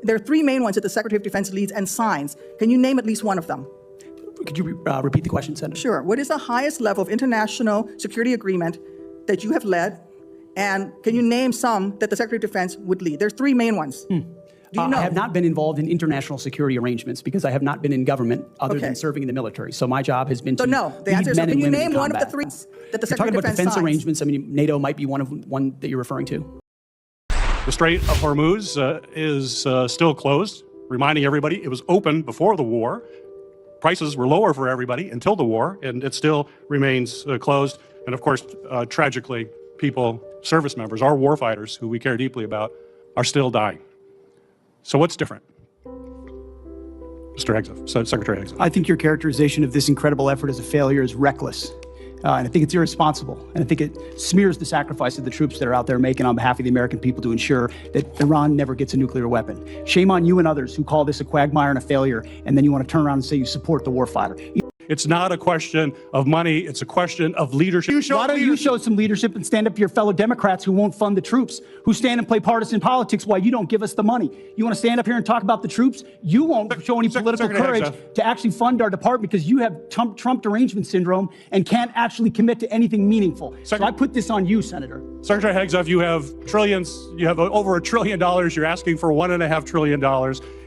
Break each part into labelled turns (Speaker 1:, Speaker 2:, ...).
Speaker 1: There are three main ones that the Secretary of Defense leads and signs. Can you name at least one of them?
Speaker 2: Could you repeat the question, Senator?
Speaker 1: Sure. What is the highest level of international security agreement that you have led? And can you name some that the Secretary of Defense would lead? There's three main ones. Do you know?
Speaker 2: I have not been involved in international security arrangements because I have not been in government other than serving in the military. So my job has been to
Speaker 1: the answer is no. Can you name one of the three that the Secretary of Defense
Speaker 2: talking about defense
Speaker 1: signs?
Speaker 2: arrangements. I mean, NATO might be one that you're referring to.
Speaker 3: The Strait of Hormuz is still closed, reminding everybody it was open before the war. Prices were lower for everybody until the war, and it still remains closed. And of course, tragically, people, service members, our warfighters, who we care deeply about, are still dying. So what's different? Mr. Hegseth, Secretary Hegseth.
Speaker 2: I think your characterization of this incredible effort as a failure is reckless. And I think it's irresponsible. And I think it smears the sacrifice of the troops that are out there making on behalf of the American people to ensure that Iran never gets a nuclear weapon. Shame on you and others who call this a quagmire and a failure, and then you want to turn around and say you support the warfighter.
Speaker 3: It's not a question of money. It's a question of leadership.
Speaker 2: Why don't you show some leadership and stand up to your fellow Democrats who won't fund the troops, who stand and play partisan politics while you don't give us the money? You want to stand up here and talk about the troops? You won't show any political courage to actually fund our department because you have Trump derangement syndrome and can't actually commit to anything meaningful. So I put this on you, Senator.
Speaker 3: Secretary Hegseth, you have trillions. You have over $1 trillion. You're asking for $1.5 trillion.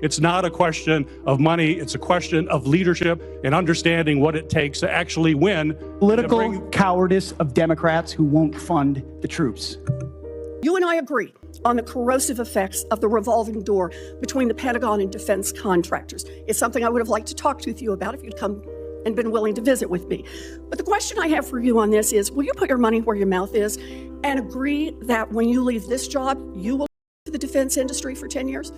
Speaker 3: It's not a question of money. It's a question of leadership and understanding what it takes to actually win.
Speaker 2: Political cowardice of Democrats who won't fund the troops.
Speaker 4: You and I agree on the corrosive effects of the revolving door between the Pentagon and defense contractors. It's something I would have liked to talk with you about if you'd come and been willing to visit with me. But the question I have for you on this is, will you put your money where your mouth is and agree that when you leave this job, you will to the defense industry for 10 years?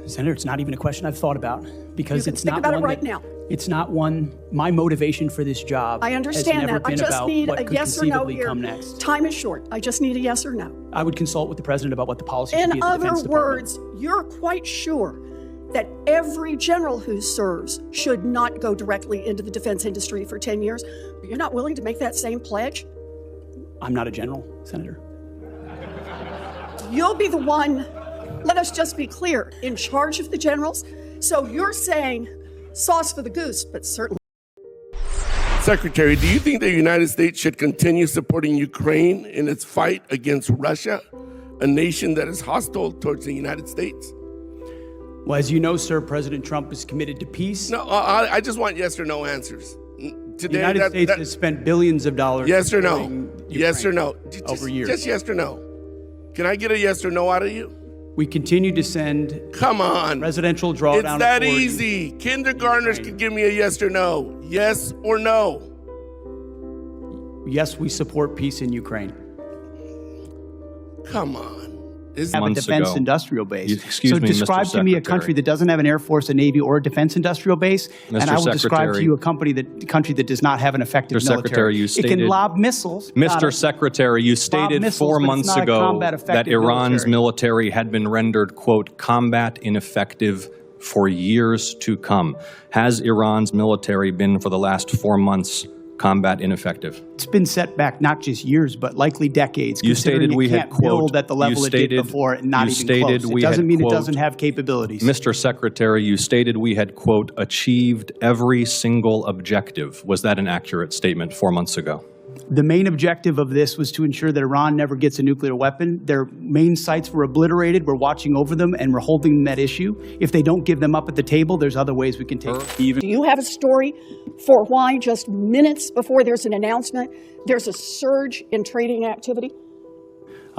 Speaker 2: Senator, it's not even a question I've thought about because it's not
Speaker 4: about
Speaker 2: one
Speaker 4: it right now.
Speaker 2: It's not one. My motivation for this job.
Speaker 4: I understand that. I just need a yes or no here.
Speaker 2: Come next.
Speaker 4: Time is short. I just need a yes or no.
Speaker 2: I would consult with the president about what the policy should be.
Speaker 4: In other words, you're quite sure that every general who serves should not go directly into the defense industry for 10 years. But you're not willing to make that same pledge?
Speaker 2: I'm not a general, Senator.
Speaker 4: You'll be the one, let us just be clear, in charge of the generals. So you're saying sauce for the goose, but certainly.
Speaker 5: Secretary, do you think the United States should continue supporting Ukraine in its fight against Russia, a nation that is hostile towards the United States?
Speaker 2: Well, as you know, sir, President Trump is committed to peace.
Speaker 5: No, I just want yes or no answers.
Speaker 2: Today, the United States has spent billions of dollars.
Speaker 5: Yes or no? Yes or no?
Speaker 2: Over years.
Speaker 5: Just yes or no. Can I get a yes or no out of you?
Speaker 2: We continue to send.
Speaker 5: Come on.
Speaker 2: Presidential drawdown.
Speaker 5: It's that easy. Kindergartners can give me a yes or no. Yes or no.
Speaker 2: Yes, we support peace in Ukraine.
Speaker 5: Come on.
Speaker 2: Have a defense industrial base. So describe to me a country that doesn't have an air force, a navy, or a defense industrial base, and I will describe to you a country that does not have an effective military. It can lob missiles.
Speaker 6: Mr. Secretary, you stated 4 months ago that Iran's military had been rendered, quote, combat ineffective for years to come. Has Iran's military been, for the last 4 months, combat ineffective?
Speaker 2: It's been set back not just years, but likely decades.
Speaker 6: You stated we had, quote,
Speaker 2: build at the level it did before and not even close. It doesn't mean it doesn't have capabilities.
Speaker 6: Mr. Secretary, you stated we had, quote, achieved every single objective. Was that an accurate statement 4 months ago?
Speaker 2: The main objective of this was to ensure that Iran never gets a nuclear weapon. Their main sites were obliterated. We're watching over them, and we're holding them at issue. If they don't give them up at the table, there's other ways we can take it.
Speaker 4: Do you have a story for why just minutes before there's an announcement, there's a surge in trading activity?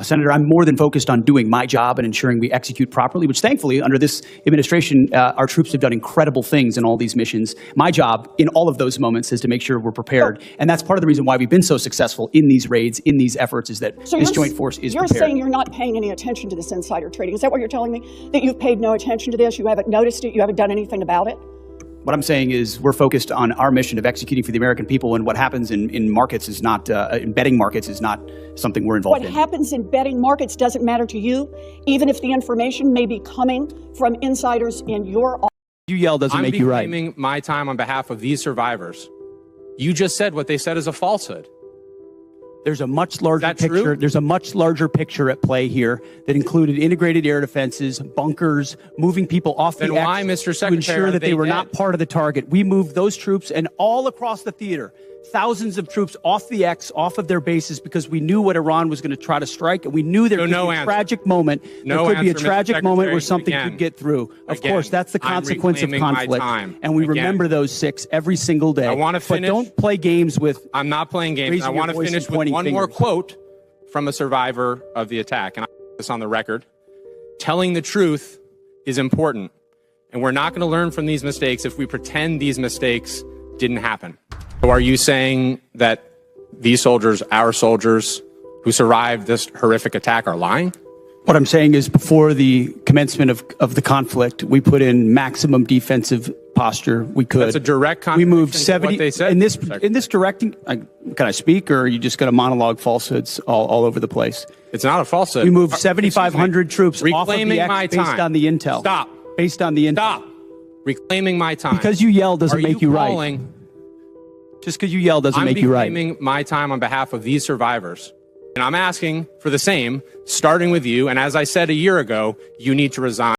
Speaker 2: Senator, I'm more than focused on doing my job and ensuring we execute properly, which thankfully, under this administration, our troops have done incredible things in all these missions. My job in all of those moments is to make sure we're prepared. And that's part of the reason why we've been so successful in these raids, in these efforts, is that this joint force is prepared.
Speaker 4: You're saying you're not paying any attention to this insider trading. Is that what you're telling me? That you've paid no attention to this? You haven't noticed it? You haven't done anything about it?
Speaker 2: What I'm saying is we're focused on our mission of executing for the American people, and what happens in markets is not, in betting markets is not something we're involved in.
Speaker 4: What happens in betting markets doesn't matter to you, even if the information may be coming from insiders in your office.
Speaker 2: You yell doesn't make you right.
Speaker 7: I'm reclaiming my time on behalf of these survivors. You just said what they said is a falsehood.
Speaker 2: There's a much larger
Speaker 7: that true?
Speaker 2: picture. There's a much larger picture at play here that included integrated air defenses, bunkers, moving people off
Speaker 7: Then
Speaker 2: the
Speaker 7: why,
Speaker 2: X
Speaker 7: Mr.
Speaker 2: to
Speaker 7: Secretary,
Speaker 2: ensure
Speaker 7: are
Speaker 2: that they were
Speaker 7: dead?
Speaker 2: not part of the target. We moved those troops and all across the theater, thousands of troops off the X, off of their bases, because we knew what Iran was going to try to strike, and we knew there
Speaker 7: So
Speaker 2: could
Speaker 7: no
Speaker 2: be a
Speaker 7: answer.
Speaker 2: tragic moment.
Speaker 7: No
Speaker 2: there could be a
Speaker 7: answer, Mr.
Speaker 2: tragic moment where
Speaker 7: Secretary.
Speaker 2: something
Speaker 7: Again.
Speaker 2: could get through. Of
Speaker 7: Again,
Speaker 2: course, that's the
Speaker 7: I'm
Speaker 2: consequence of
Speaker 7: reclaiming my
Speaker 2: conflict,
Speaker 7: time.
Speaker 2: and we
Speaker 7: Again.
Speaker 2: remember those 6 every single day.
Speaker 7: I wanna finish-
Speaker 2: But don't play games with.
Speaker 7: I'm not playing games.
Speaker 2: Raising
Speaker 7: I
Speaker 2: your
Speaker 7: want to
Speaker 2: voice
Speaker 7: finish
Speaker 2: and
Speaker 7: with
Speaker 2: pointing
Speaker 7: one more
Speaker 2: fingers.
Speaker 7: quote from a survivor of the attack, and I put this on the record. Telling the truth is important, and we're not going to learn from these mistakes if we pretend these mistakes didn't happen. So are you saying that these soldiers, our soldiers, who survived this horrific attack are lying?
Speaker 2: What I'm saying is, before the commencement of the conflict, we put in maximum defensive posture we could.
Speaker 7: That's a direct
Speaker 2: We moved
Speaker 7: contradiction to
Speaker 2: 70
Speaker 7: what they said,
Speaker 2: in this
Speaker 7: Mr. Secretary.
Speaker 2: directing. Can I speak, or are you just going to monologue falsehoods all over the place?
Speaker 7: It's not a falsehood.
Speaker 2: We moved
Speaker 7: Excuse me.
Speaker 2: 7,500 troops off of
Speaker 7: Reclaiming
Speaker 2: the X
Speaker 7: my
Speaker 2: based
Speaker 7: time.
Speaker 2: on the intel.
Speaker 7: Stop.
Speaker 2: Based on the intel.
Speaker 7: Stop. Reclaiming my time.
Speaker 2: Because you yell doesn't
Speaker 7: Are
Speaker 2: make you right.
Speaker 7: calling-
Speaker 2: Just because you yell doesn't
Speaker 7: I'm
Speaker 2: make you right.
Speaker 7: reclaiming my time on behalf of these survivors. And I'm asking for the same, starting with you. And as I said a year ago, you need to resign.